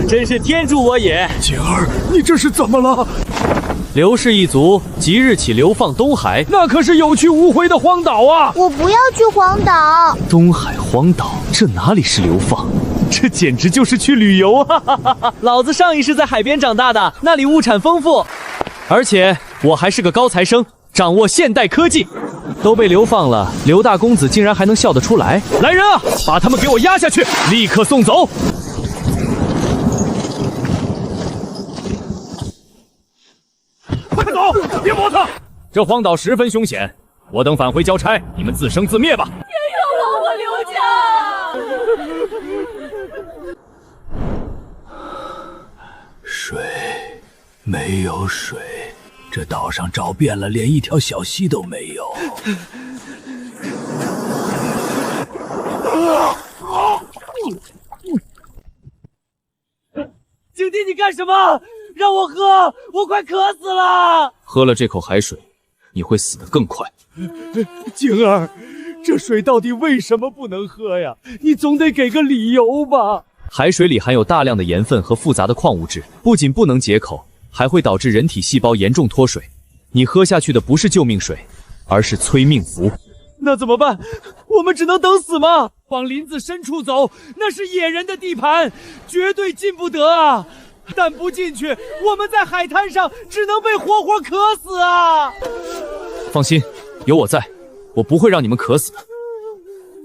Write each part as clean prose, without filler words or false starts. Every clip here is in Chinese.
真是天助我也！景儿，你这是怎么了？刘氏一族即日起流放东海，那可是有去无回的荒岛啊！我不要去荒岛。东海荒岛，这哪里是流放？这简直就是去旅游啊！老子上一世在海边长大的，那里物产丰富，而且我还是个高材生，掌握现代科技。都被流放了，刘大公子竟然还能笑得出来！来人啊，把他们给我押下去，立刻送走！快走，别磨蹭！这荒岛十分凶险，我等返回交差，你们自生自灭吧！别冤枉我刘家！水，没有水。这岛上找遍了，连一条小溪都没有。景帝，你干什么？让我喝，我快渴死了！喝了这口海水，你会死得更快。景儿，这水到底为什么不能喝呀？你总得给个理由吧。海水里含有大量的盐分和复杂的矿物质，不仅不能解口，还会导致人体细胞严重脱水。你喝下去的不是救命水，而是催命符。那怎么办？我们只能等死吗？往林子深处走，那是野人的地盘，绝对进不得啊！但不进去，我们在海滩上只能被活活渴死啊！放心，有我在，我不会让你们渴死的。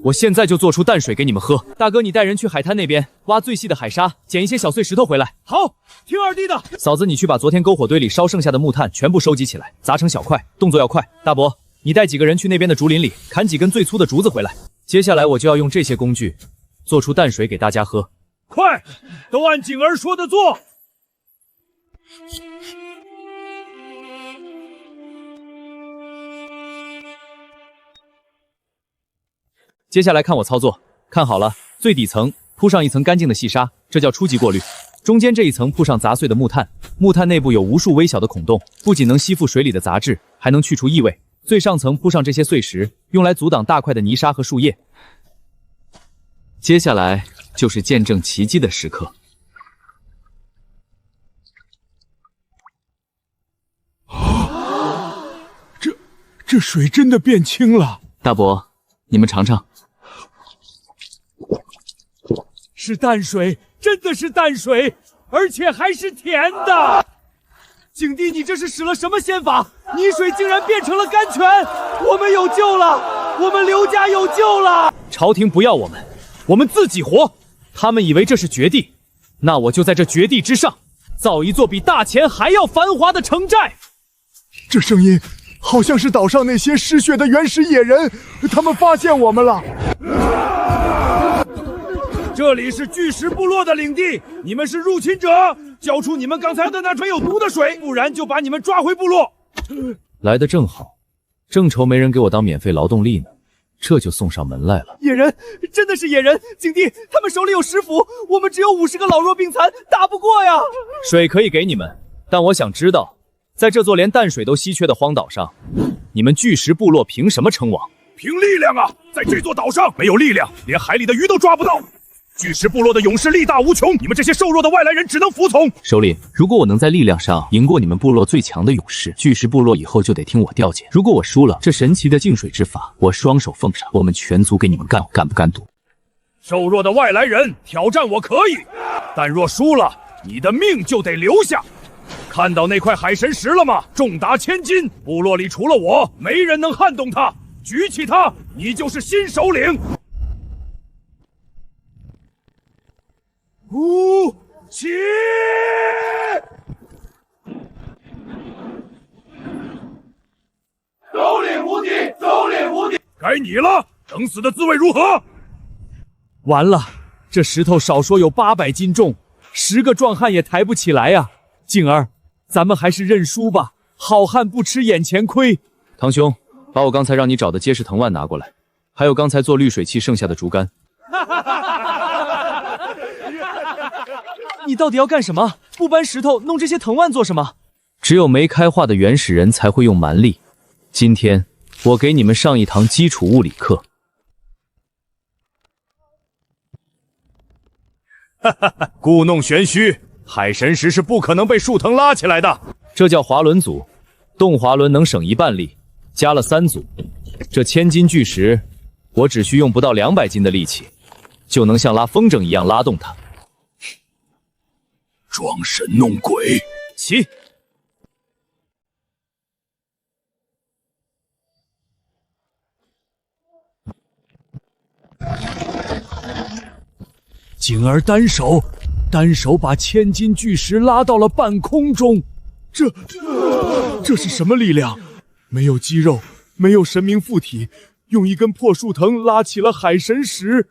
我现在就做出淡水给你们喝。大哥，你带人去海滩那边挖最细的海沙，捡一些小碎石头回来。好，听二弟的。嫂子，你去把昨天篝火堆里烧剩下的木炭全部收集起来，砸成小块，动作要快。大伯，你带几个人去那边的竹林里砍几根最粗的竹子回来。接下来我就要用这些工具做出淡水给大家喝。快，都按景儿说的做。接下来看我操作，看好了，最底层铺上一层干净的细沙，这叫初级过滤。中间这一层铺上砸碎的木炭，木炭内部有无数微小的孔洞，不仅能吸附水里的杂质，还能去除异味。最上层铺上这些碎石，用来阻挡大块的泥沙和树叶。接下来就是见证奇迹的时刻。这水真的变清了。大伯，你们尝尝。是淡水，真的是淡水，而且还是甜的。景帝，你这是使了什么仙法？泥水竟然变成了甘泉，我们有救了，我们刘家有救了。朝廷不要我们，我们自己活。他们以为这是绝地，那我就在这绝地之上，造一座比大钱还要繁华的城寨。这声音好像是岛上那些嗜血的原始野人，他们发现我们了。这里是巨石部落的领地，你们是入侵者，交出你们刚才的那盆有毒的水，不然就把你们抓回部落。来得正好，正愁没人给我当免费劳动力呢，这就送上门来了。野人，真的是野人！景帝，他们手里有石斧，我们只有50个老弱病残，打不过呀。水可以给你们，但我想知道，在这座连淡水都稀缺的荒岛上，你们巨石部落凭什么称王？凭力量啊！在这座岛上，没有力量，连海里的鱼都抓不到。巨石部落的勇士力大无穷，你们这些瘦弱的外来人只能服从。首领，如果我能在力量上赢过你们部落最强的勇士，巨石部落以后就得听我调遣。如果我输了，这神奇的净水之法，我双手奉上，我们全族给你们干，敢不敢赌？瘦弱的外来人挑战我可以，但若输了，你的命就得留下。看到那块海神石了吗？重达1000斤，部落里除了我，没人能撼动它。举起它，你就是新首领。5、起！首领无敌，首领无敌！该你了，等死的滋味如何？完了，这石头少说有800斤重，10个壮汉也抬不起来呀！静儿，咱们还是认输吧，好汉不吃眼前亏。堂兄，把我刚才让你找的结实藤蔓拿过来，还有刚才做滤水器剩下的竹竿。你到底要干什么？不搬石头，弄这些藤蔓做什么？只有没开化的原始人才会用蛮力。今天我给你们上一堂基础物理课。故弄玄虚，海神石是不可能被树藤拉起来的。这叫滑轮组，动滑轮能省一半力，加了3组。这1000斤巨石，我只需用不到200斤的力气，就能像拉风筝一样拉动它。装神弄鬼，起！景儿单手把1000斤巨石拉到了半空中，这是什么力量？没有肌肉，没有神明附体，用一根破树藤拉起了海神石。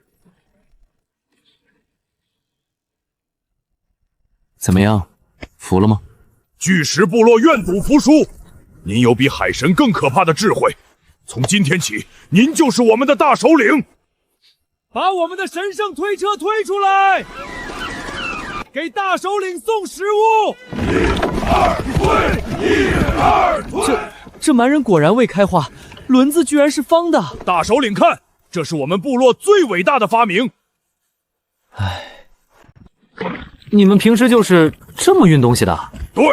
怎么样，服了吗？巨石部落愿赌服输。您有比海神更可怕的智慧，从今天起，您就是我们的大首领。把我们的神圣推车推出来，给大首领送食物。这蛮人果然未开化，轮子居然是方的。大首领看，这是我们部落最伟大的发明。你们平时就是这么运东西的？对，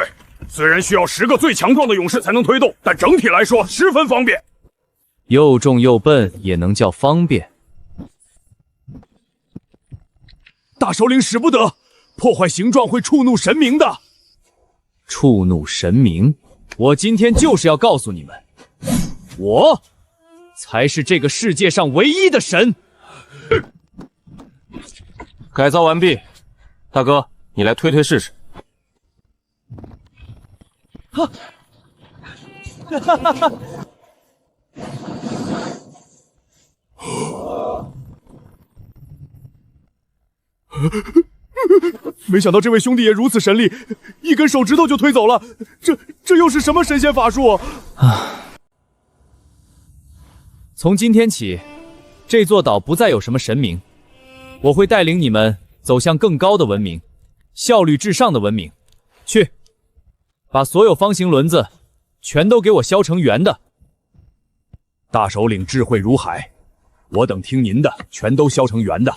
虽然需要10个最强壮的勇士才能推动，但整体来说十分方便。又重又笨也能叫方便？大首领使不得，破坏形状会触怒神明的。触怒神明？我今天就是要告诉你们，我才是这个世界上唯一的神。改造完毕，大哥，你来推推试试。哈哈哈哈！没想到这位兄弟也如此神力，一根手指头就推走了。这又是什么神仙法术啊？从今天起，这座岛不再有什么神明，我会带领你们走向更高的文明，效率至上的文明。去，把所有方形轮子全都给我削成圆的。大首领智慧如海，我等听您的，全都削成圆的。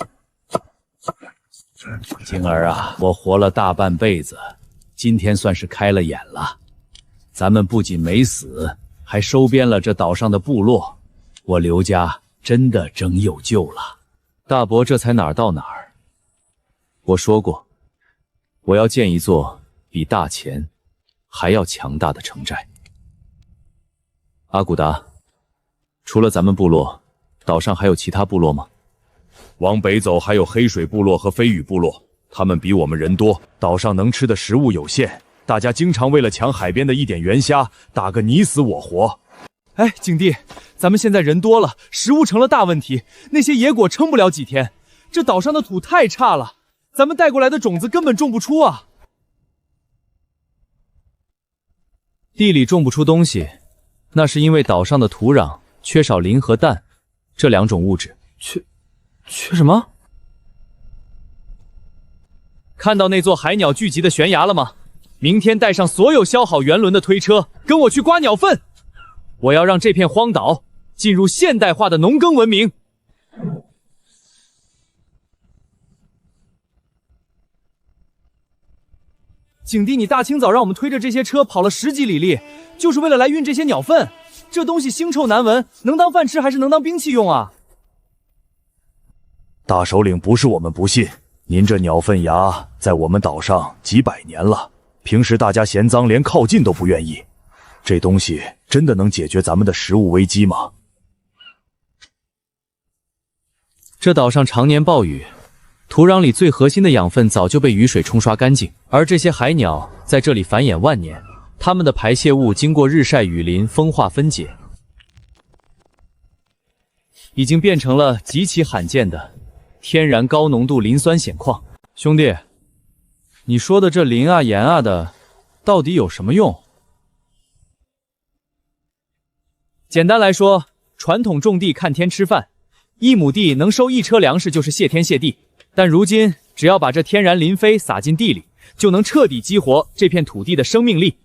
晶儿啊，我活了大半辈子，今天算是开了眼了。咱们不仅没死，还收编了这岛上的部落，我刘家真的真有救了。大伯这才哪儿到哪儿。我说过，我要建一座比大钱还要强大的城寨。阿古达，除了咱们部落，岛上还有其他部落吗？往北走还有黑水部落和飞羽部落，他们比我们人多，岛上能吃的食物有限，大家经常为了抢海边的一点元虾，打个你死我活。哎，景帝，咱们现在人多了，食物成了大问题，那些野果撑不了几天。这岛上的土太差了，咱们带过来的种子根本种不出啊。地里种不出东西，那是因为岛上的土壤缺少磷和氮这2种物质。缺什么？看到那座海鸟聚集的悬崖了吗？明天带上所有削好圆轮的推车，跟我去刮鸟粪。我要让这片荒岛进入现代化的农耕文明。景帝，你大清早让我们推着这些车跑了10几里地，就是为了来运这些鸟粪。这东西腥臭难闻，能当饭吃还是能当兵器用啊？大首领不是我们不信，您这鸟粪崖在我们岛上几百年了，平时大家嫌脏，连靠近都不愿意。这东西真的能解决咱们的食物危机吗？这岛上常年暴雨，土壤里最核心的养分早就被雨水冲刷干净，而这些海鸟在这里繁衍万年，它们的排泄物经过日晒雨淋风化分解，已经变成了极其罕见的天然高浓度磷酸酰矿。兄弟，你说的这磷啊盐啊的，到底有什么用？简单来说，传统种地看天吃饭，1亩地能收1车粮食就是谢天谢地。但如今，只要把这天然磷飞撒进地里，就能彻底激活这片土地的生命力，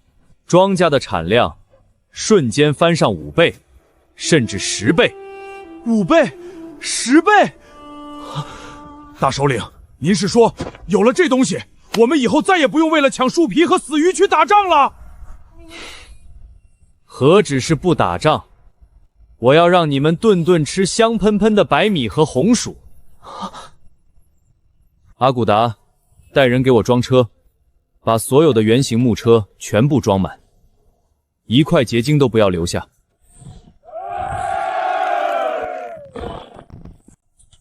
庄稼的产量瞬间翻上5倍，甚至10倍。5倍，10倍！大首领，您是说，有了这东西，我们以后再也不用为了抢树皮和死鱼去打仗了？何止是不打仗，我要让你们顿顿吃香喷喷的白米和红薯。阿古达，带人给我装车，把所有的原型木车全部装满，一块结晶都不要留下。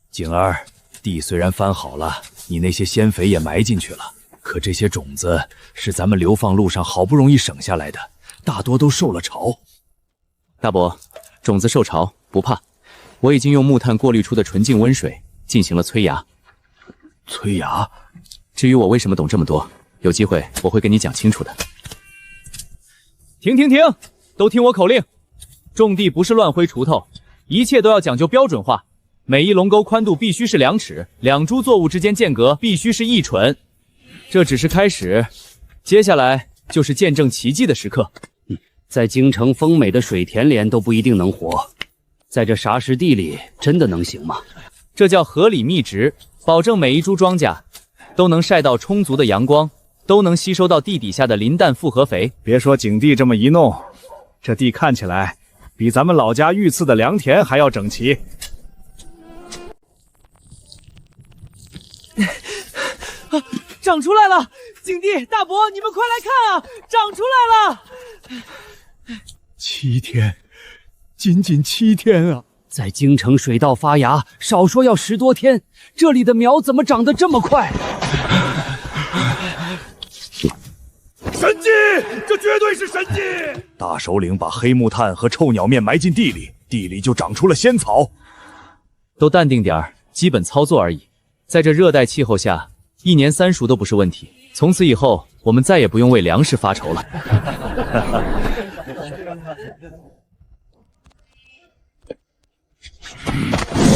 景儿，地虽然翻好了，你那些鲜肥也埋进去了，可这些种子是咱们流放路上好不容易省下来的，大多都受了潮。大伯，种子受潮不怕，我已经用木炭过滤出的纯净温水进行了催芽。催芽？至于我为什么懂这么多，有机会我会跟你讲清楚的。停！都听我口令，种地不是乱挥锄头，一切都要讲究标准化。每一垄沟宽度必须是2尺，2株作物之间间隔必须是1蠢。这只是开始，接下来就是见证奇迹的时刻。在京城丰美的水田连都不一定能活，在这沙石地里真的能行吗？这叫合理密植，保证每一株庄稼都能晒到充足的阳光，都能吸收到地底下的磷氮复合肥。别说景帝这么一弄，这地看起来比咱们老家御赐的良田还要整齐。长出来了！景帝、大伯，你们快来看啊，长出来了！7天，仅仅7天啊！在京城水稻发芽，少说要10多天，这里的苗怎么长得这么快？神迹！这绝对是神迹！大首领把黑木炭和臭鸟面埋进地里，地里就长出了仙草。都淡定点儿，基本操作而已。在这热带气候下，1年3熟都不是问题。从此以后，我们再也不用为粮食发愁了。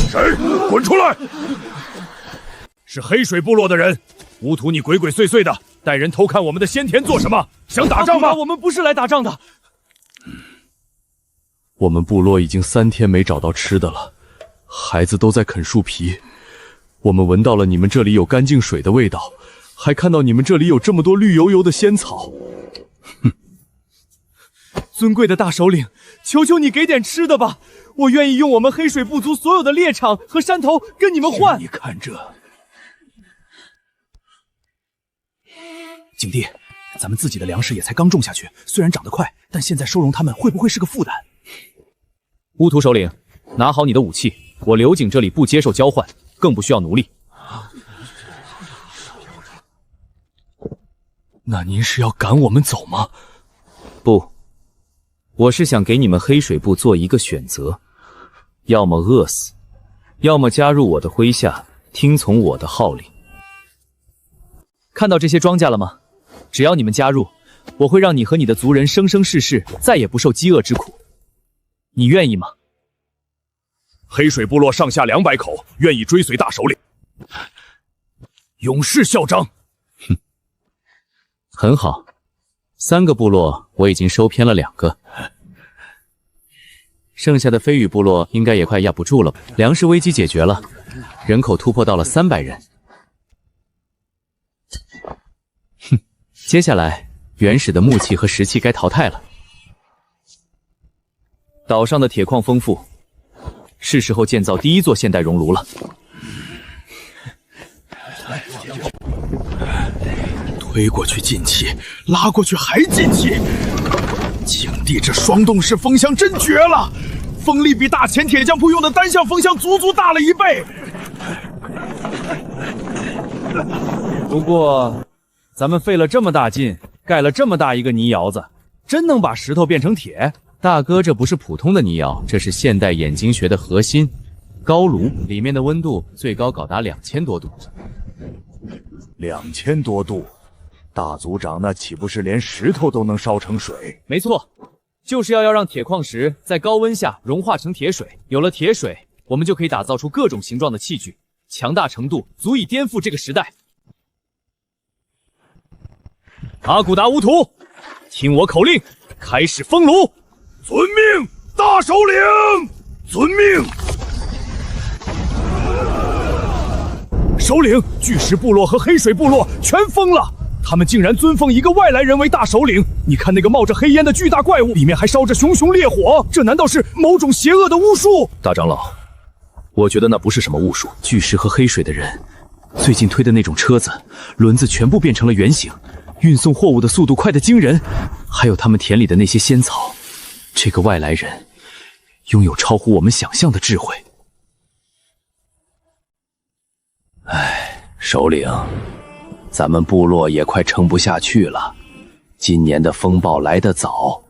谁？滚出来！是黑水部落的人。乌土，你鬼鬼祟祟的，带人偷看我们的鲜田做什么？想打仗吗？我们不是来打仗的。我们部落已经3天没找到吃的了，孩子都在啃树皮。我们闻到了你们这里有干净水的味道，还看到你们这里有这么多绿油油的仙草。尊贵的大首领，求求你给点吃的吧！我愿意用我们黑水部族所有的猎场和山头跟你们换。你看这，景帝，咱们自己的粮食也才刚种下去，虽然长得快，但现在收容他们会不会是个负担？乌图首领，拿好你的武器，我刘景这里不接受交换，更不需要奴隶。那您是要赶我们走吗？不，我是想给你们黑水部做一个选择，要么饿死，要么加入我的麾下，听从我的号令。看到这些庄稼了吗？只要你们加入，我会让你和你的族人生生世世再也不受饥饿之苦。你愿意吗？黑水部落上下200口，愿意追随大首领，勇士效章。哼，很好，3个部落我已经收编了2个，剩下的飞羽部落应该也快压不住了吧？粮食危机解决了，人口突破到了300人。哼，接下来原始的木器和石器该淘汰了。岛上的铁矿丰富，是时候建造第1座现代熔炉了。推过去进气，拉过去还进气。景帝这双动式风箱真绝了，风力比大前铁匠铺用的单向风箱足足大了1倍。不过，咱们费了这么大劲，盖了这么大一个泥窑子，真能把石头变成铁？大哥，这不是普通的泥窑，这是现代冶金学的核心——高炉，里面的温度最高高达2000多度。2000多度，大族长那岂不是连石头都能烧成水？没错，就是要让铁矿石在高温下融化成铁水。有了铁水，我们就可以打造出各种形状的器具，强大程度足以颠覆这个时代。阿古达乌图，听我口令，开始封炉。遵命，大首领！遵命！收首领，巨石部落和黑水部落全疯了。他们竟然尊奉一个外来人为大首领！你看那个冒着黑烟的巨大怪物，里面还烧着熊熊烈火，这难道是某种邪恶的巫术？大长老，我觉得那不是什么巫术。巨石和黑水的人最近推的那种车子，轮子全部变成了圆形，运送货物的速度快得惊人。还有他们田里的那些仙草，这个外来人拥有超乎我们想象的智慧。首领，咱们部落也快撑不下去了。今年的风暴来得早，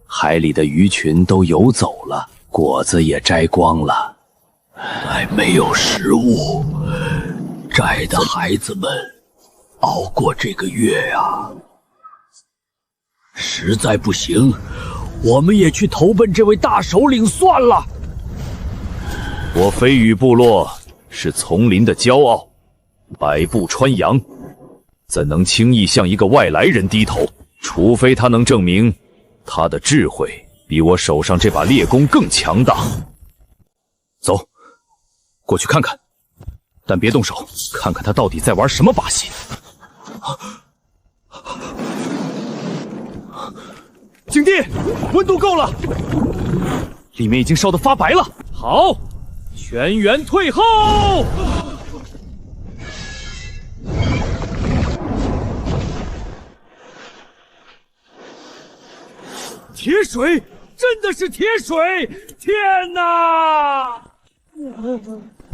海里的鱼群都游走了，果子也摘光了，还没有食物，摘的孩子们熬过这个月呀。实在不行，我们也去投奔这位大首领算了。我飞羽部落是丛林的骄傲，百步穿杨，怎能轻易向一个外来人低头？除非他能证明他的智慧比我手上这把猎弓更强大。走，过去看看，但别动手，看看他到底在玩什么把戏。景帝，温度够了，里面已经烧得发白了。好，全员退后。铁水，真的是铁水！天哪！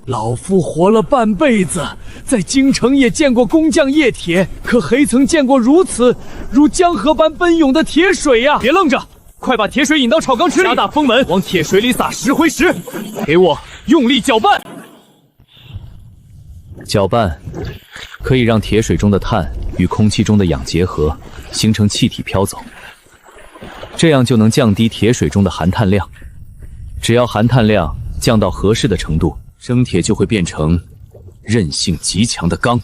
老夫活了半辈子，在京城也见过工匠冶铁，可还曾见过如江河般奔涌的铁水呀！别愣着，快把铁水引到炒缸池里，加大风门，往铁水里撒10回10，给我用力搅拌。搅拌可以让铁水中的碳与空气中的氧结合，形成气体飘走。这样就能降低铁水中的含碳量。只要含碳量降到合适的程度，生铁就会变成韧性极强的钢。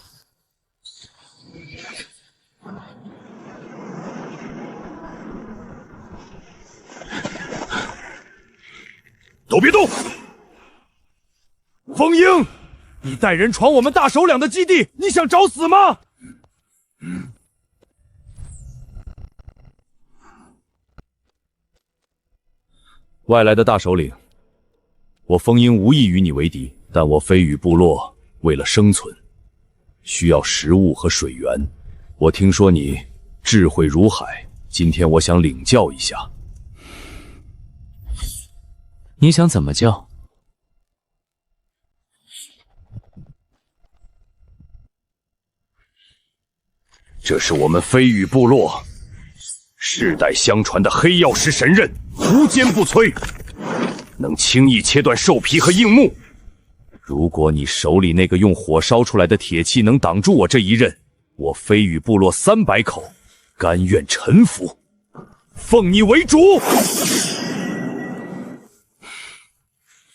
都别动！风鹰，你带人闯我们大首领的基地，你想找死吗？外来的大首领，我风鹰无意与你为敌，但我飞羽部落为了生存，需要食物和水源。我听说你智慧如海，今天我想领教一下。你想怎么教？这是我们飞羽部落世代相传的黑曜石神刃，无坚不摧，能轻易切断兽皮和硬木。如果你手里那个用火烧出来的铁器能挡住我这一刃，我飞羽部落300口甘愿臣服，奉你为主。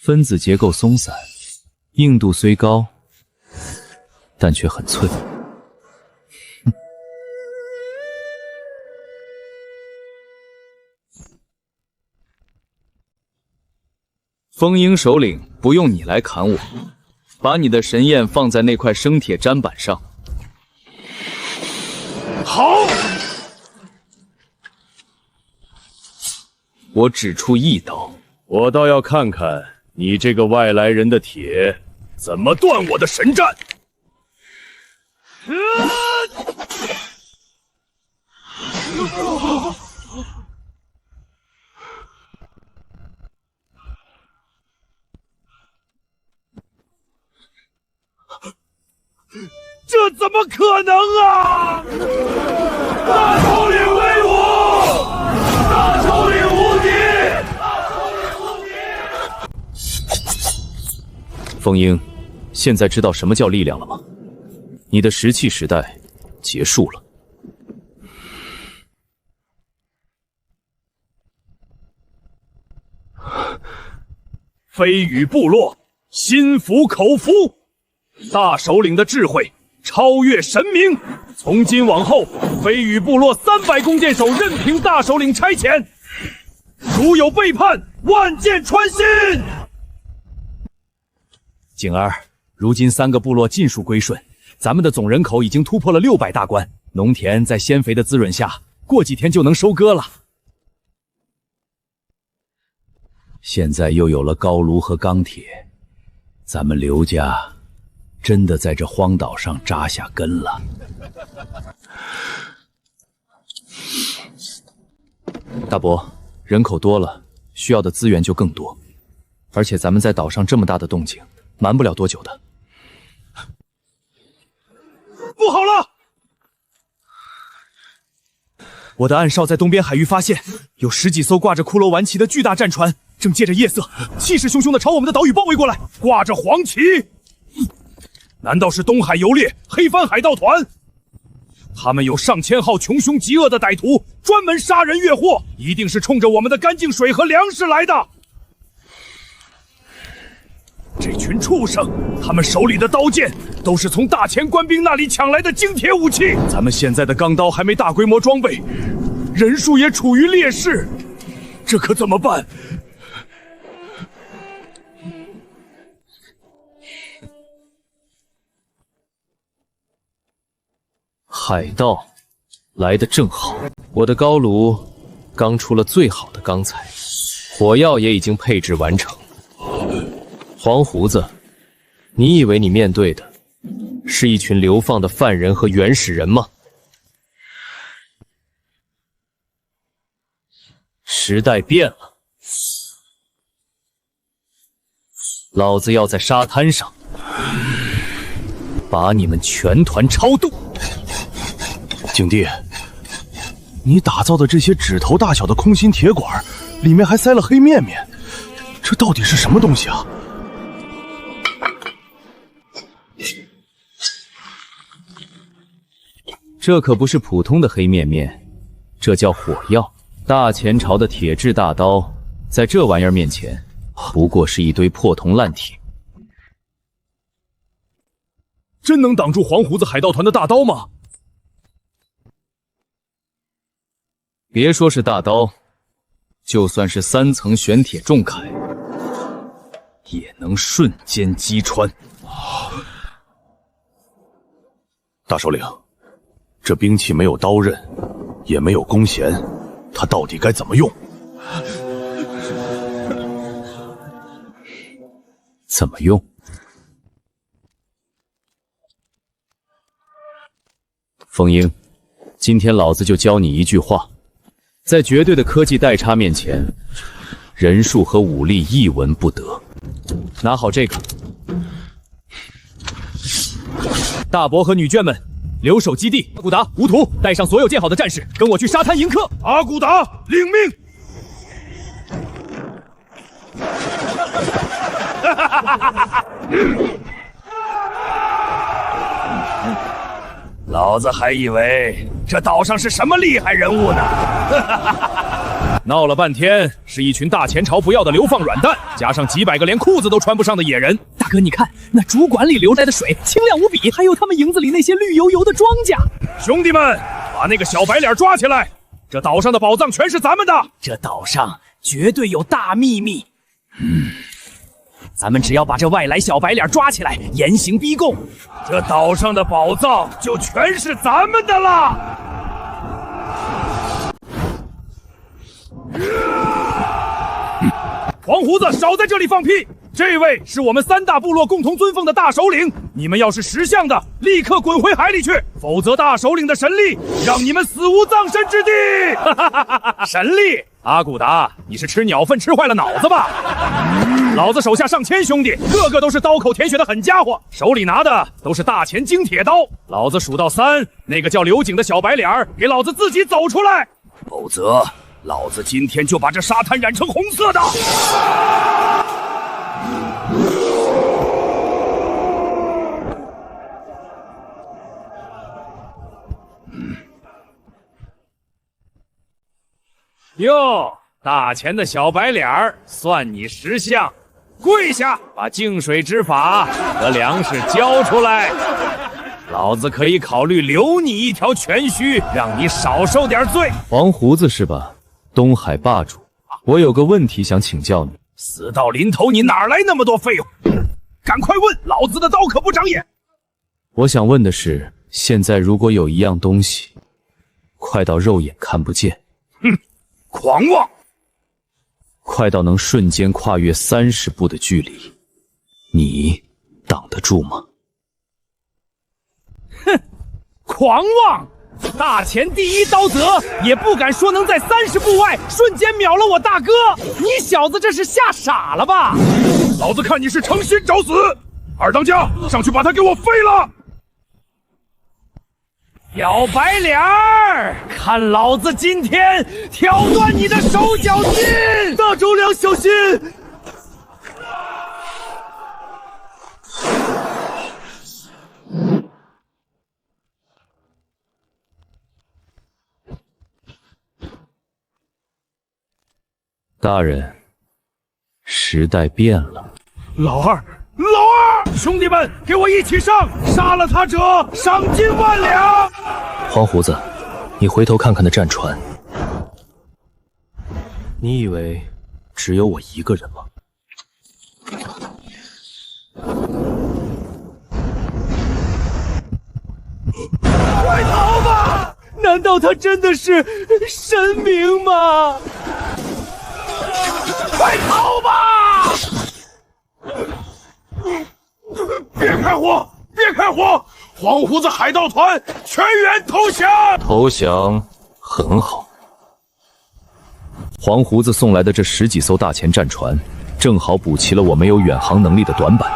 分子结构松散，硬度虽高，但却很脆。风鹰首领，不用你来砍我，把你的神焰放在那块生铁砧板上。好，我只出一刀，我倒要看看你这个外来人的铁怎么断我的神战。这怎么可能啊！大首领威武！大首领无敌！大首领无敌！风鹰，现在知道什么叫力量了吗？你的石器时代结束了。飞羽部落心服口服，大首领的智慧超越神明。从今往后，飞羽部落300弓箭手任凭大首领差遣，如有背叛，万箭穿心。景儿，如今3个部落尽数归顺，咱们的总人口已经突破了600大关，农田在鲜肥的滋润下，过几天就能收割了。现在又有了高炉和钢铁，咱们刘家真的在这荒岛上扎下根了。大伯，人口多了，需要的资源就更多，而且咱们在岛上这么大的动静，瞒不了多久的。不好了！我的暗哨在东边海域发现，有10几艘挂着骷髅顽旗的巨大战船，正借着夜色，气势汹汹地朝我们的岛屿包围过来。挂着黄旗，难道是东海游猎黑帆海盗团？他们有上千号穷凶极恶的歹徒，专门杀人越货，一定是冲着我们的干净水和粮食来的。这群畜生，他们手里的刀剑都是从大前官兵那里抢来的精铁武器。咱们现在的钢刀还没大规模装备，人数也处于劣势，这可怎么办？海盗来得正好，我的高炉刚出了最好的钢材，火药也已经配置完成。黄胡子，你以为你面对的是一群流放的犯人和原始人吗？时代变了，老子要在沙滩上把你们全团超度。景帝，你打造的这些指头大小的空心铁管，里面还塞了黑面面，这到底是什么东西啊？这可不是普通的黑面面，这叫火药。大前朝的铁制大刀，在这玩意儿面前，不过是一堆破铜烂铁。真能挡住黄胡子海盗团的大刀吗？别说是大刀，就算是3层玄铁重铠，也能瞬间击穿。大首领，这兵器没有刀刃，也没有弓弦，它到底该怎么用？怎么用？风鹰，今天老子就教你一句话：在绝对的科技代差面前，人数和武力一文不得。拿好这个。大伯和女眷们，留守基地。阿骨达、吴图，带上所有建好的战士，跟我去沙滩迎客。阿骨达，领命！老子还以为这岛上是什么厉害人物呢！闹了半天是一群大前朝不要的流放软蛋，加上几百个连裤子都穿不上的野人。大哥，你看那主管里流来的水清亮无比，还有他们营子里那些绿油油的庄稼。兄弟们，把那个小白脸抓起来！这岛上的宝藏全是咱们的。这岛上绝对有大秘密。咱们只要把这外来小白脸抓起来，严刑逼供，这岛上的宝藏就全是咱们的了。黄胡子，少在这里放屁！这位是我们3大部落共同尊奉的大首领，你们要是识相的，立刻滚回海里去，否则大首领的神力让你们死无葬身之地！神力？阿骨达，你是吃鸟粪吃坏了脑子吧？老子手下上千兄弟，个个都是刀口舔血的狠家伙，手里拿的都是大前精铁刀。老子数到3，那个叫刘景的小白脸儿，给老子自己走出来，否则老子今天就把这沙滩染成红色的！哟，大前的小白脸儿，算你识相，跪下，把净水执法和粮食交出来，老子可以考虑留你一条全须，让你少受点罪。黄胡子是吧？东海霸主，我有个问题想请教你。死到临头，你哪来那么多废话？赶快问，老子的刀可不长眼。我想问的是，现在如果有一样东西，快到肉眼看不见，狂妄，快到能瞬间跨越30步的距离，你挡得住吗？狂妄！大前第一刀泽也不敢说能在30步外瞬间秒了我大哥，你小子这是吓傻了吧？老子看你是诚心找死！二当家，上去把他给我废了！小白脸儿，看老子今天挑断你的手脚筋！大周良，小心！大人，时代变了。老二，兄弟们，给我一起上！杀了他者，赏金10000两！黄胡子，你回头看看那战船，你以为只有我一个人吗？快逃吧！难道他真的是神明吗？快逃吧！别开火！别开火！黄胡子海盗团全员投降！投降很好。黄胡子送来的这10几艘大前战船，正好补齐了我没有远航能力的短板。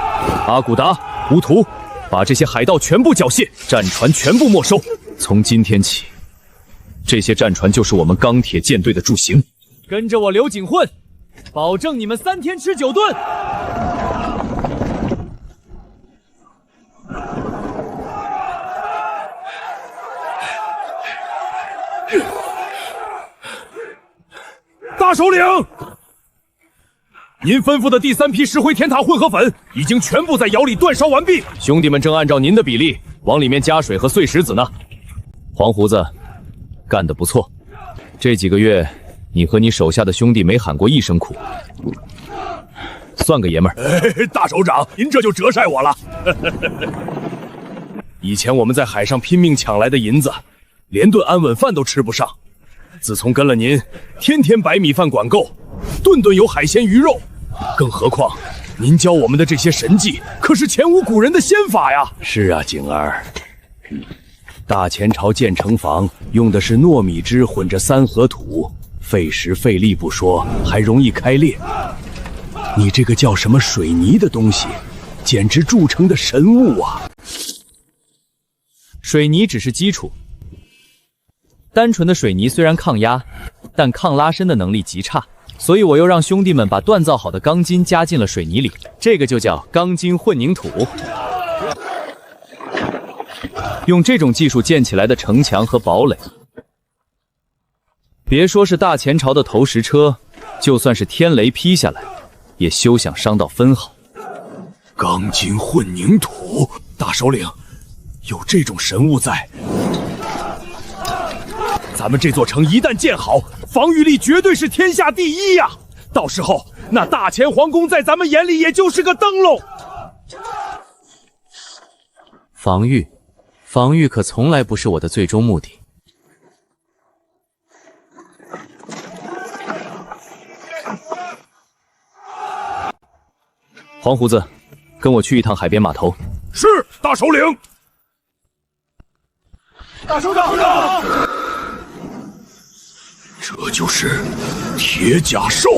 阿骨达、胡图，把这些海盗全部缴械，战船全部没收。从今天起，这些战船就是我们钢铁舰队的助行。跟着我刘景混，保证你们3天吃9顿。大首领，您吩咐的第3批石灰天塔混合粉已经全部在窑里煅烧完毕，兄弟们正按照您的比例往里面加水和碎石子呢。黄胡子，干得不错。这几个月，你和你手下的兄弟没喊过一声苦，算个爷们儿。大首长，您这就折晒我了。以前我们在海上拼命抢来的银子，连顿安稳饭都吃不上。自从跟了您，天天白米饭管够，顿顿有海鲜鱼肉。更何况，您教我们的这些神技，可是前无古人的先法呀！是啊，景儿，大前朝建城防用的是糯米汁混着3合土，费时费力不说，还容易开裂。你这个叫什么水泥的东西，简直铸成的神物啊！水泥只是基础。单纯的水泥虽然抗压，但抗拉伸的能力极差，所以我又让兄弟们把锻造好的钢筋加进了水泥里，这个就叫钢筋混凝土。用这种技术建起来的城墙和堡垒，别说是大前朝的投石车，就算是天雷劈下来，也休想伤到分毫。钢筋混凝土，大首领，有这种神物在，咱们这座城一旦建好，防御力绝对是天下第一呀！到时候那大前皇宫在咱们眼里也就是个灯笼。防御可从来不是我的最终目的。黄胡子，跟我去一趟海边码头。是，大首领。大首长，这就是铁甲兽。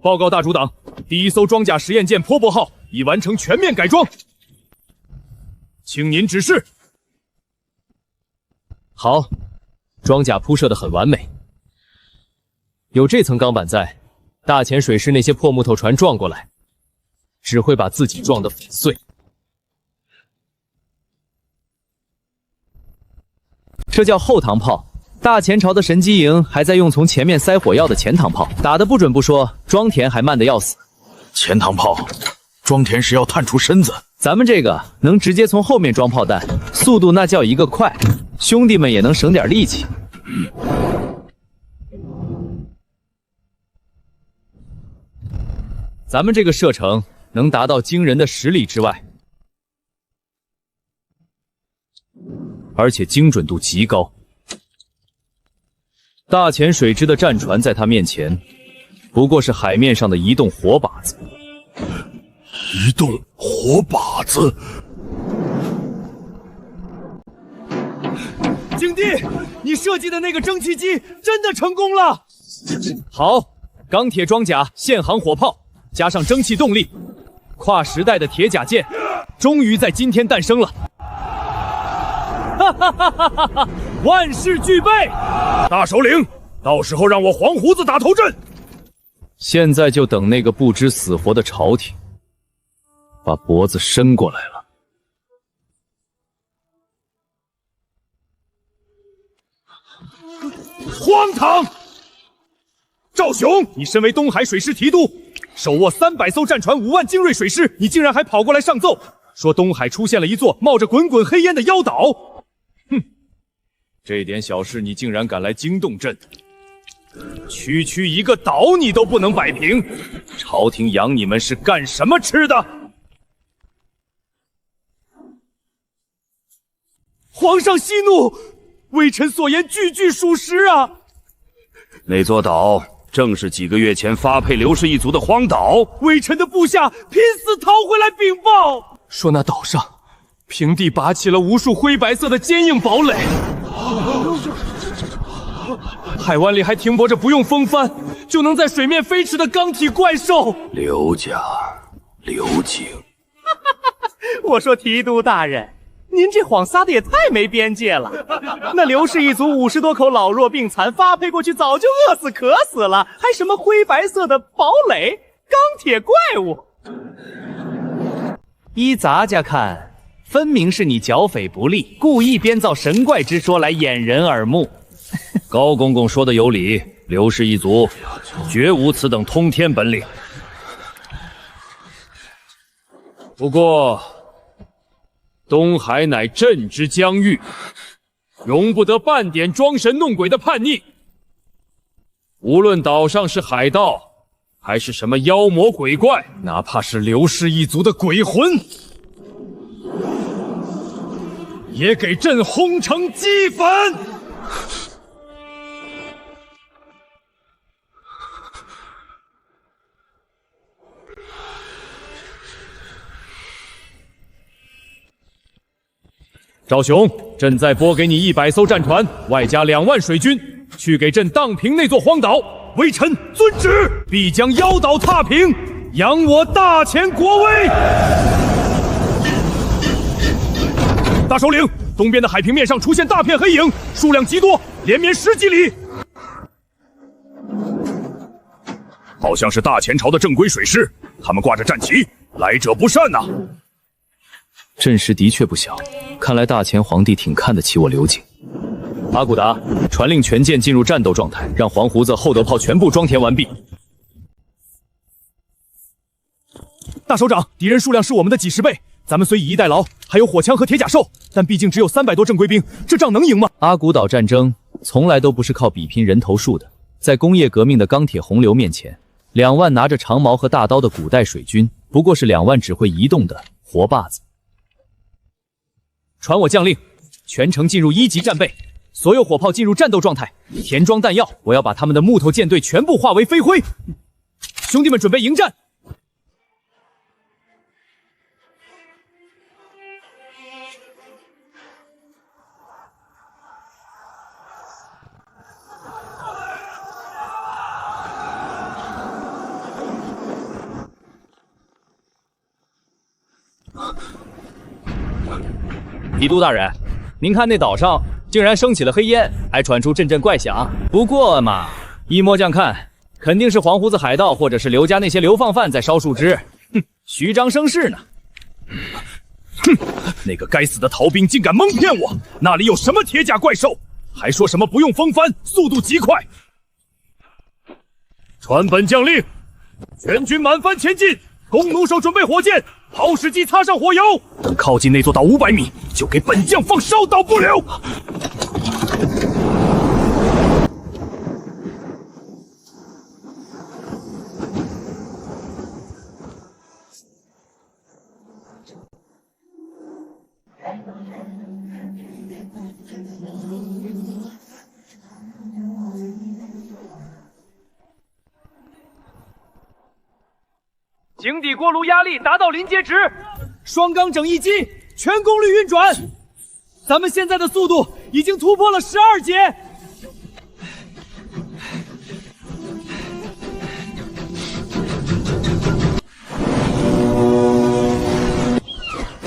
报告大主党，第1艘装甲实验舰波波号已完成全面改装，请您指示。好，装甲铺设得很完美，有这层钢板在，大前水师那些破木头船撞过来，只会把自己撞得粉碎。这叫后膛炮。大前朝的神机营还在用从前面塞火药的前膛炮，打得不准不说，装填还慢得要死。前膛炮装填时要探出身子，咱们这个能直接从后面装炮弹，速度那叫一个快，兄弟们也能省点力气。咱们这个射程能达到惊人的10里之外，而且精准度极高。大浅水之的战船在他面前，不过是海面上的移动活靶子。移动活靶子。景帝，你设计的那个蒸汽机真的成功了！好，钢铁装甲、限航火炮，加上蒸汽动力，跨时代的铁甲舰，终于在今天诞生了！哈哈哈哈哈哈！万事俱备，大首领，到时候让我黄胡子打头阵。现在就等那个不知死活的朝廷把脖子伸过来了。荒唐！赵雄，你身为东海水师提督，手握300艘战船、5万精锐水师，你竟然还跑过来上奏，说东海出现了一座冒着滚滚黑烟的妖岛。哼，这点小事你竟然敢来惊动朕！区一个岛你都不能摆平，朝廷养你们是干什么吃的？皇上息怒，微臣所言句句属实啊！那座岛正是几个月前发配刘氏一族的荒岛。微臣的部下拼死逃回来禀报，说那岛上平地拔起了无数灰白色的坚硬堡垒，海湾里还停泊着不用风帆就能在水面飞驰的钢体怪兽。刘家，刘景，我说提督大人，您这谎撒的也太没边界了。那刘氏一族50多口老弱病残发配过去，早就饿死渴死了，还什么灰白色的堡垒、钢铁怪物？依咱家看，分明是你剿匪不力，故意编造神怪之说来掩人耳目。高公公说的有理，刘氏一族绝无此等通天本领。不过，东海乃朕之疆域，容不得半点装神弄鬼的叛逆。无论岛上是海盗，还是什么妖魔鬼怪，哪怕是刘氏一族的鬼魂，也给朕轰成齑粉！赵雄，朕再拨给你100艘战船，外加2万水军，去给朕荡平那座荒岛。微臣遵旨，必将妖岛踏平，扬我大前国威。大首领，东边的海平面上出现大片黑影，数量极多，连绵10几里，好像是大前朝的正规水师，他们挂着战旗，来者不善呐。阵势的确不小，看来大前皇帝挺看得起我刘景。阿骨达，传令全舰进入战斗状态，让黄胡子后斗炮全部装填完毕。大首长，敌人数量是我们的几10倍，咱们虽以逸待劳，还有火枪和铁甲兽，但毕竟只有300多正规兵，这仗能赢吗？阿骨岛战争从来都不是靠比拼人头数的，在工业革命的钢铁洪流面前，2万拿着长矛和大刀的古代水军，不过是2万只会移动的活靶子。传我将令，全城进入1级战备，所有火炮进入战斗状态，填装弹药。我要把他们的木头舰队全部化为飞灰。兄弟们，准备迎战！提督大人，您看那岛上竟然升起了黑烟，还传出阵阵怪响。不过嘛，依末将看，肯定是黄胡子海盗或者是刘家那些流放犯在烧树枝，哼，虚张声势呢。哼，那个该死的逃兵竟敢蒙骗我，那里有什么铁甲怪兽？还说什么不用风帆，速度极快。传本将令，全军满帆前进，弓弩手准备火箭，炮石机擦上火油，等靠近那座岛500米，就给本将放烧岛不留。井底锅炉压力达到临界值，双缸整一机，全功率运转。咱们现在的速度已经突破了12节。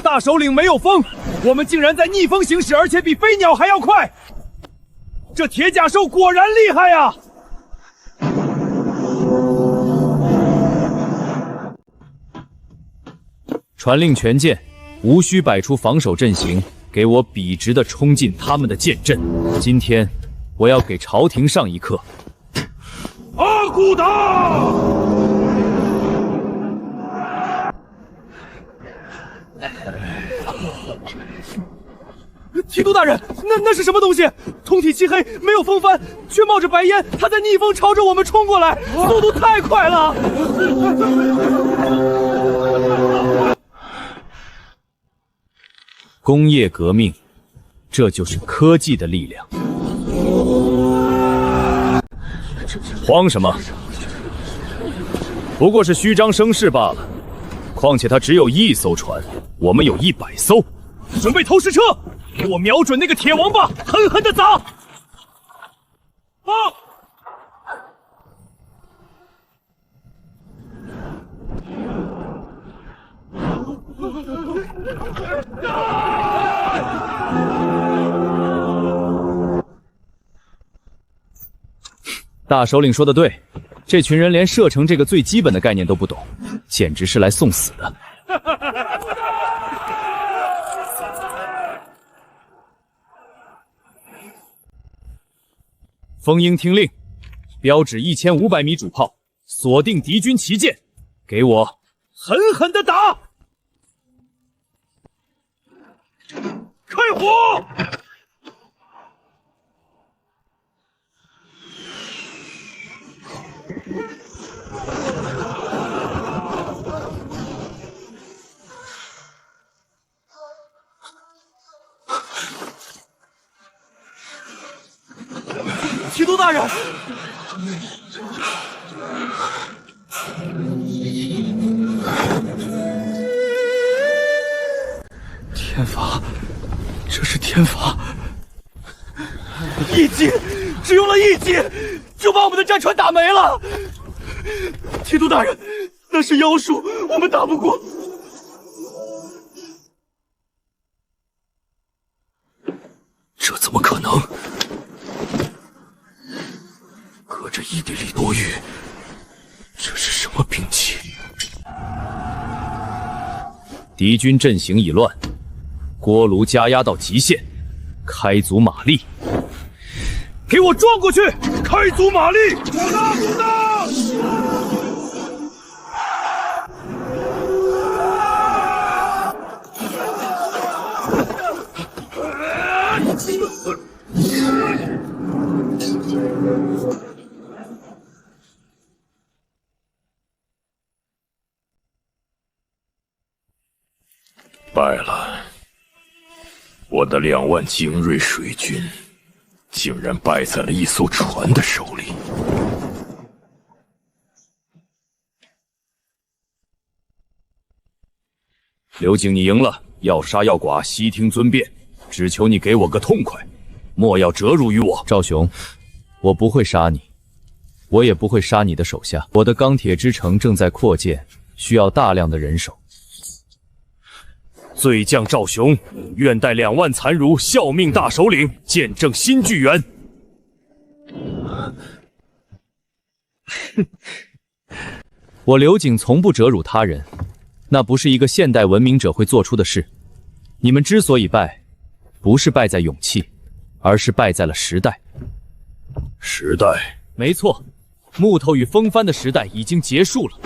大首领没有风，我们竟然在逆风行驶，而且比飞鸟还要快。这铁甲兽果然厉害呀！传令全舰，无需摆出防守阵型，给我笔直的冲进他们的舰阵。今天，我要给朝廷上一课。阿骨达！提督大人，那是什么东西？通体漆黑，没有风帆，却冒着白烟，它在逆风朝着我们冲过来，速度太快了！工业革命，这就是科技的力量。慌什么？不过是虚张声势罢了。况且他只有1艘船，我们有100艘。准备投石车，给我瞄准那个铁王八，狠狠地砸！大首领说的对，这群人连射程这个最基本的概念都不懂，简直是来送死的。风鹰听令，标指1500米主炮，锁定敌军旗舰，给我狠狠地打！开火！提督大人，天罚，这是天罚！1击，只用了1击，就把我们的战船打没了。提督大人，那是妖术，我们打不过。这怎么可能？隔着1里多域，这是什么兵器？敌军阵型已乱，锅炉加压到极限，开足马力，给我撞过去！开足马力！鼓大鼓大！败了，我的2万精锐水军竟然败在了1艘船的手里。刘景，你赢了，要杀要剐，悉听尊便，只求你给我个痛快，莫要折辱于我。赵雄，我不会杀你，我也不会杀你的手下。我的钢铁之城正在扩建，需要大量的人手。醉将赵雄，愿带2万残儒效命大首领，见证新纪元。我刘景从不折辱他人，那不是一个现代文明者会做出的事。你们之所以败，不是败在勇气，而是败在了时代。时代？没错，木头与风帆的时代已经结束了。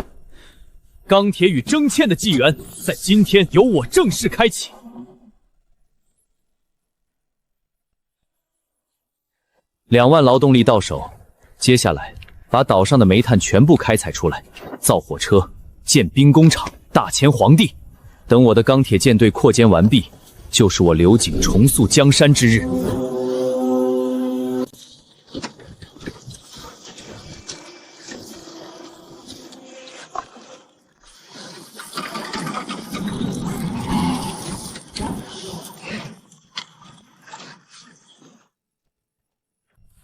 钢铁与蒸堑的纪元，在今天由我正式开启。2万劳动力到手，接下来把岛上的煤炭全部开采出来，造火车、建兵工厂，大迁皇帝。等我的钢铁舰队扩建完毕，就是我刘瑾重塑江山之日。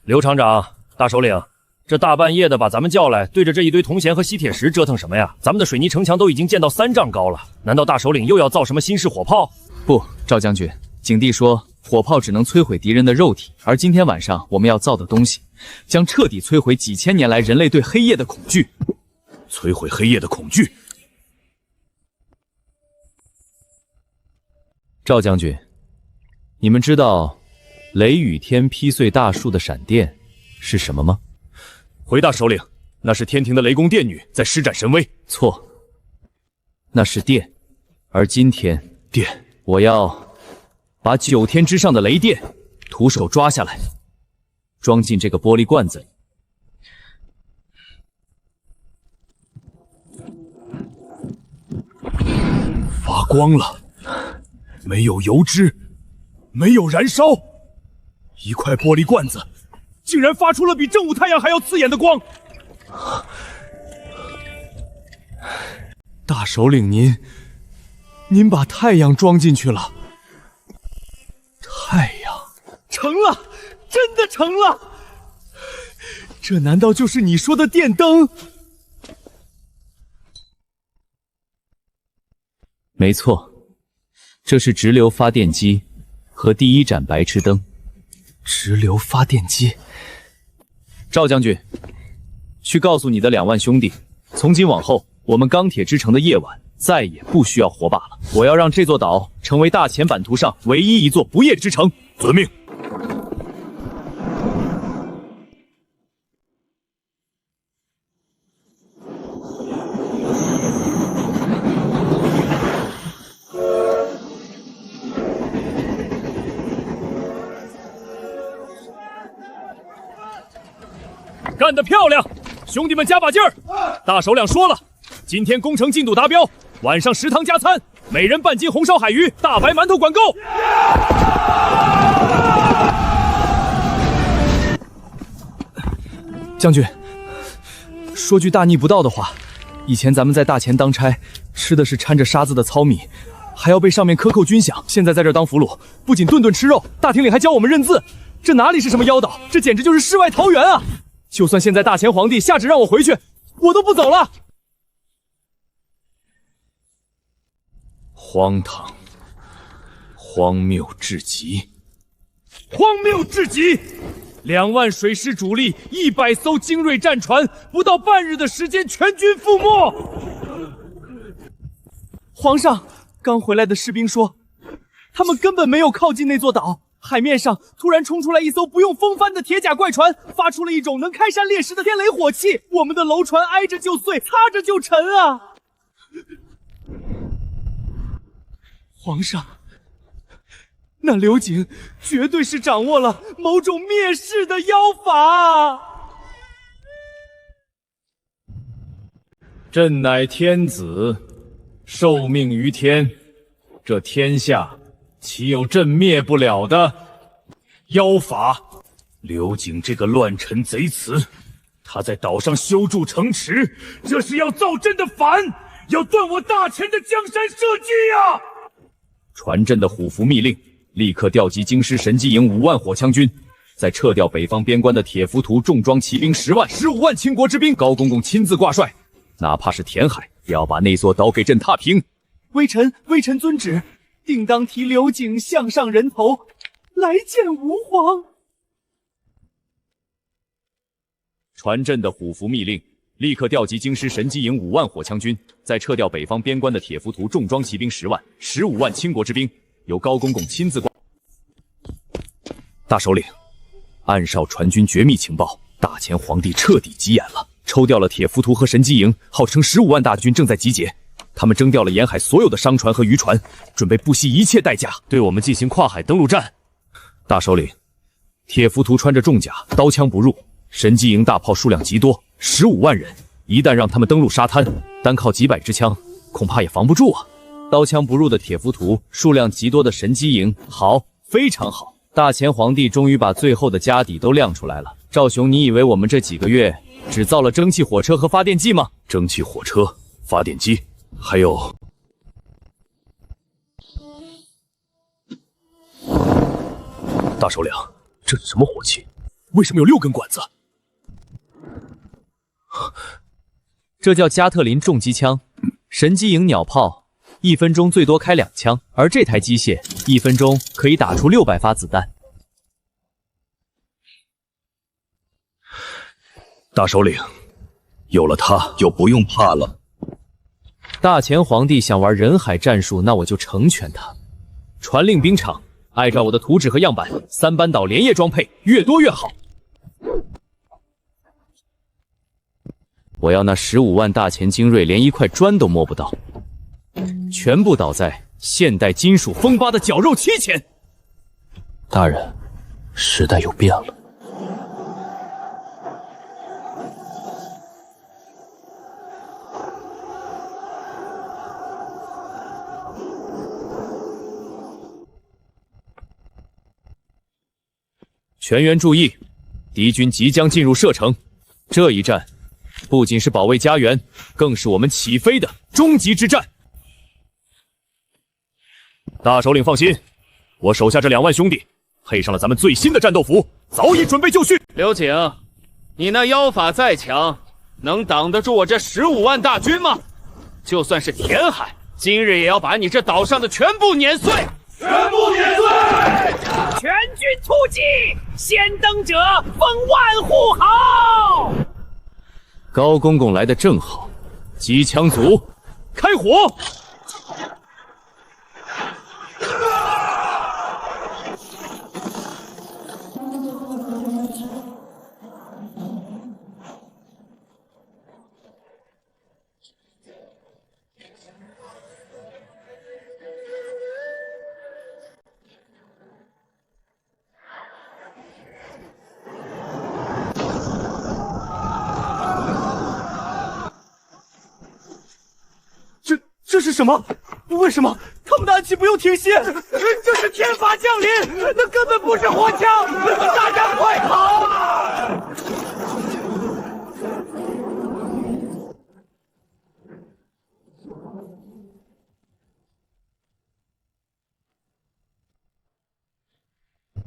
刘厂长，大首领，这大半夜的把咱们叫来，对着这一堆铜钱和吸铁石折腾什么呀？咱们的水泥城墙都已经建到3丈高了，难道大首领又要造什么新式火炮？不，赵将军，景帝说火炮只能摧毁敌人的肉体，而今天晚上我们要造的东西，将彻底摧毁几千年来人类对黑夜的恐惧。摧毁黑夜的恐惧。赵将军，你们知道雷雨天劈碎大树的闪电是什么吗？回大首领，那是天庭的雷公电女在施展神威。错，那是电。而今天电，我要把9天之上的雷电徒手抓下来，装进这个玻璃罐子里。发光了，没有油脂，没有燃烧，一块玻璃罐子竟然发出了比正午太阳还要刺眼的光。大首领您把太阳装进去了。太阳成了，真的成了！这难道就是你说的电灯？没错，这是直流发电机和第一盏白炽灯。直流发电机。赵将军，去告诉你的2万兄弟，从今往后，我们钢铁之城的夜晚再也不需要火把了。我要让这座岛成为大前版图上唯一一座不夜之城。遵命。干得漂亮，兄弟们加把劲儿！大首领说了，今天工程进度达标，晚上食堂加餐，每人半斤红烧海鱼，大白馒头管够。将军，说句大逆不道的话，以前咱们在大前当差，吃的是掺着沙子的糙米，还要被上面克扣军饷。现在在这儿当俘虏，不仅顿顿吃肉，大厅里还教我们认字，这哪里是什么妖岛，这简直就是世外桃源啊！就算现在大前皇帝下旨让我回去，我都不走了。荒唐，荒谬至极，荒谬至极！2万水师主力，100艘精锐战船，不到半日的时间，全军覆没。皇上，刚回来的士兵说，他们根本没有靠近那座岛。海面上突然冲出来一艘不用风帆的铁甲怪船，发出了一种能开山裂石的天雷火气，我们的楼船挨着就碎，擦着就沉啊！皇上，那刘瑾绝对是掌握了某种灭世的妖法。朕乃天子，受命于天，这天下岂有朕灭不了的妖法？刘瑾这个乱臣贼子，他在岛上修筑城池，这是要造朕的反，要断我大前的江山社稷呀！传朕的虎符密令，立刻调集京师神机营5万火枪军，再撤掉北方边关的铁浮屠重装骑兵10万，15万倾国之兵，高公公亲自挂帅，哪怕是填海，也要把那座岛给朕踏平。微臣遵旨。定当提刘瑾项上人头，来见吾皇。传朕的虎符密令，立刻调集京师神机营5万火枪军，再撤掉北方边关的铁浮屠重装骑兵10万，15万倾国之兵，由高公公亲自挂。大首领，暗哨传军绝密情报，大前皇帝彻底急眼了，抽调了铁浮屠和神机营，号称15万大军正在集结。他们征调了沿海所有的商船和渔船，准备不惜一切代价对我们进行跨海登陆战。大首领，铁浮屠穿着重甲，刀枪不入，神机营大炮数量极多，15万人，一旦让他们登陆沙滩，单靠几百支枪，恐怕也防不住啊。刀枪不入的铁浮屠，数量极多的神机营，好，非常好。大前皇帝终于把最后的家底都亮出来了。赵雄，你以为我们这几个月只造了蒸汽火车和发电机吗？蒸汽火车、发电机，还有……大首领，这是什么火器？为什么有6根管子？这叫加特林重机枪，神机营鸟炮1分钟最多开2枪，而这台机械1分钟可以打出600发子弹。大首领，有了它就不用怕了。大前皇帝想玩人海战术，那我就成全他。传令兵场，按照我的图纸和样板，3班岛连夜装配，越多越好。我要那15万大前精锐连一块砖都摸不到，全部倒在现代金属风八的绞肉期前。大人，时代又变了。全员注意，敌军即将进入射程，这一战不仅是保卫家园，更是我们起飞的终极之战。大首领放心，我手下这2万兄弟配上了咱们最新的战斗服，早已准备就绪。刘景，你那妖法再强，能挡得住我这15万大军吗？就算是填海，今日也要把你这岛上的全部碾碎！全部碾碎！全军突击，先登者封万户侯。高公公来的正好，机枪组开火！这是什么？为什么他们的暗器不用停歇？这是天罚降临，那根本不是火枪！大家快跑啊！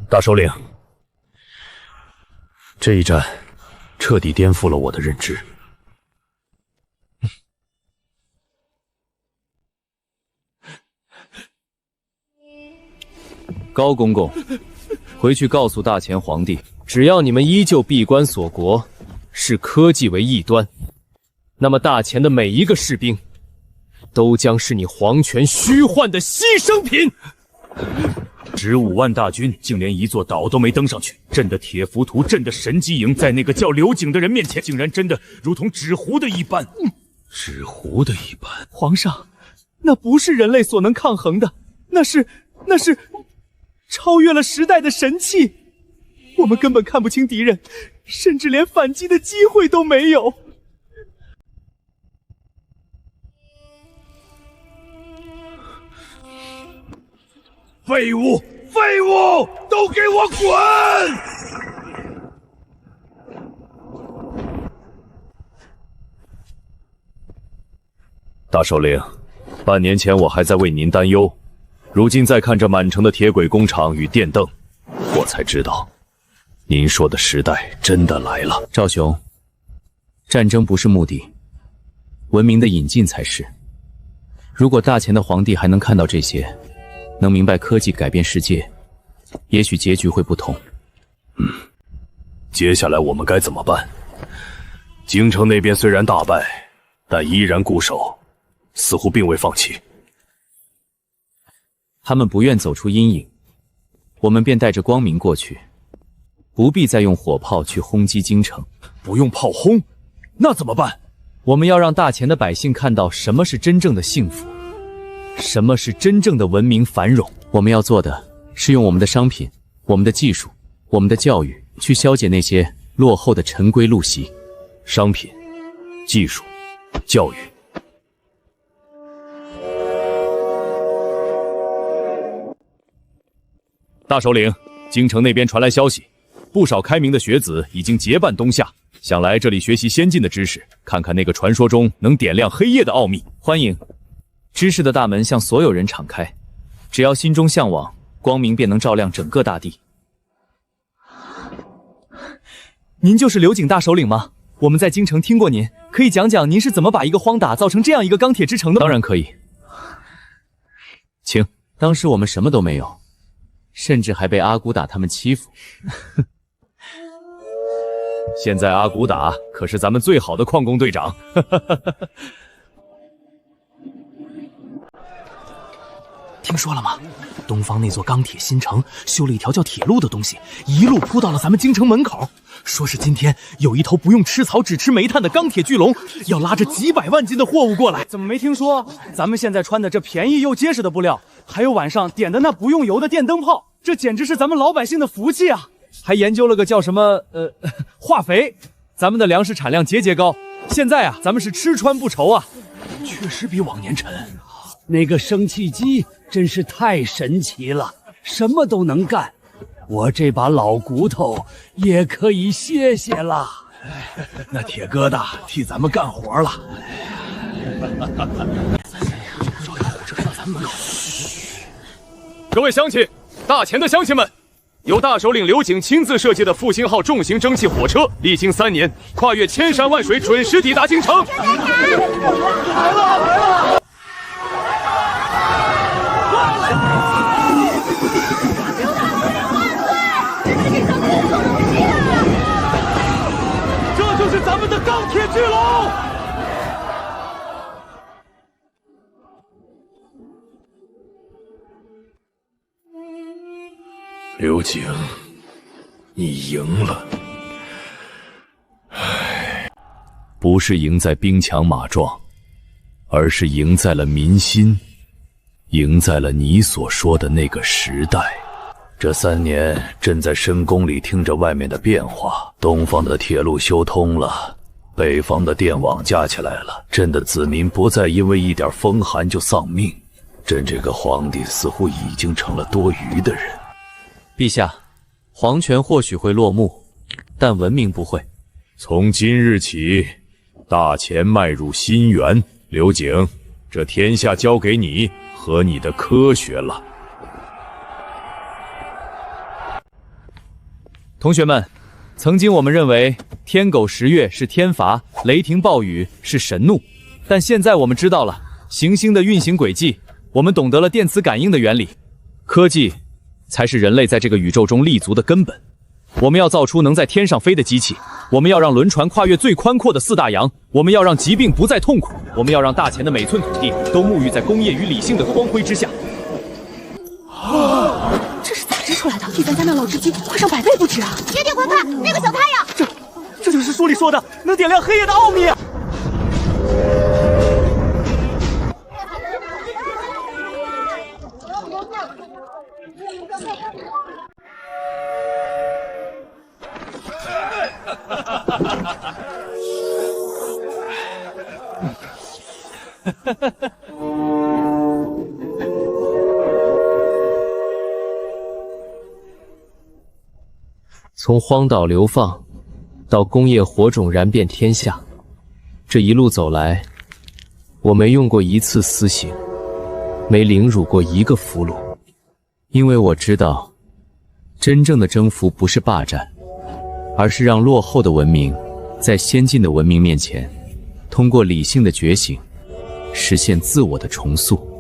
大首领，这一战彻底颠覆了我的认知。高公公，回去告诉大前皇帝，只要你们依旧闭关锁国，视科技为异端，那么大前的每一个士兵，都将是你皇权虚幻的牺牲品。15万大军竟连一座岛都没登上去，朕的铁浮屠，朕的神机营，在那个叫刘景的人面前，竟然真的如同纸糊的一般。纸糊的一般。皇上，那不是人类所能抗衡的，那是超越了时代的神器。我们根本看不清敌人，甚至连反击的机会都没有。废物！废物！都给我滚！大首领，半年前我还在为您担忧，如今再看这满城的铁轨工厂与电镫，我才知道，您说的时代真的来了。赵雄，战争不是目的，文明的引进才是。如果大前的皇帝还能看到这些，能明白科技改变世界，也许结局会不同。接下来我们该怎么办？京城那边虽然大败，但依然固守，似乎并未放弃。他们不愿走出阴影，我们便带着光明过去，不必再用火炮去轰击京城。不用炮轰，那怎么办？我们要让大前的百姓看到什么是真正的幸福，什么是真正的文明繁荣。我们要做的是用我们的商品、我们的技术、我们的教育去消解那些落后的陈规陋习。商品、技术、教育。大首领，京城那边传来消息，不少开明的学子已经结伴东下，想来这里学习先进的知识，看看那个传说中能点亮黑夜的奥秘。欢迎，知识的大门向所有人敞开，只要心中向往，光明便能照亮整个大地。您就是刘景大首领吗？我们在京城听过您，可以讲讲您是怎么把一个荒打造成这样一个钢铁之城的吗？当然可以，请。当时我们什么都没有，甚至还被阿骨打他们欺负。现在阿骨打可是咱们最好的矿工队长。听说了吗？东方那座钢铁新城修了一条叫铁路的东西，一路铺到了咱们京城门口。说是今天有一头不用吃草只吃煤炭的钢铁巨龙，要拉着几百万斤的货物过来。怎么没听说？咱们现在穿的这便宜又结实的布料，还有晚上点的那不用油的电灯泡，这简直是咱们老百姓的福气啊！还研究了个叫什么化肥，咱们的粮食产量节节高。现在啊，咱们是吃穿不愁啊。确实比往年沉。那个生气机真是太神奇了，什么都能干。我这把老骨头也可以歇歇了。那铁疙瘩替咱们干活了。各位乡亲，大前的乡亲们，由大首领刘景亲自设计的复兴号重型蒸汽火车，历经3年，跨越千山万水，准时抵达京城。来了！这就是咱们的钢铁巨龙！刘景，你赢了。不是赢在兵强马壮，而是赢在了民心，赢在了你所说的那个时代。这3年，朕在深宫里听着外面的变化，东方的铁路修通了，北方的电网架起来了，朕的子民不再因为一点风寒就丧命。朕这个皇帝似乎已经成了多余的人。陛下，皇权或许会落幕，但文明不会。从今日起，大前迈入新元，刘景，这天下交给你和你的科学了。同学们，曾经我们认为天狗食月是天罚，雷霆暴雨是神怒，但现在我们知道了行星的运行轨迹，我们懂得了电磁感应的原理。科技才是人类在这个宇宙中立足的根本。我们要造出能在天上飞的机器，我们要让轮船跨越最宽阔的4大洋，我们要让疾病不再痛苦，我们要让大前的每寸土地都沐浴在工业与理性的光辉之下。这是咋织出来的？比咱家那老织机快上100倍不止啊！爷爷快看，那个小太阳，这就是书里说的能点亮黑夜的奥秘啊！从荒岛流放到工业火种燃遍天下，这一路走来，我没用过1次私刑，没凌辱过1个俘虏，因为我知道，真正的征服不是霸占，而是让落后的文明在先进的文明面前，通过理性的觉醒，实现自我的重塑。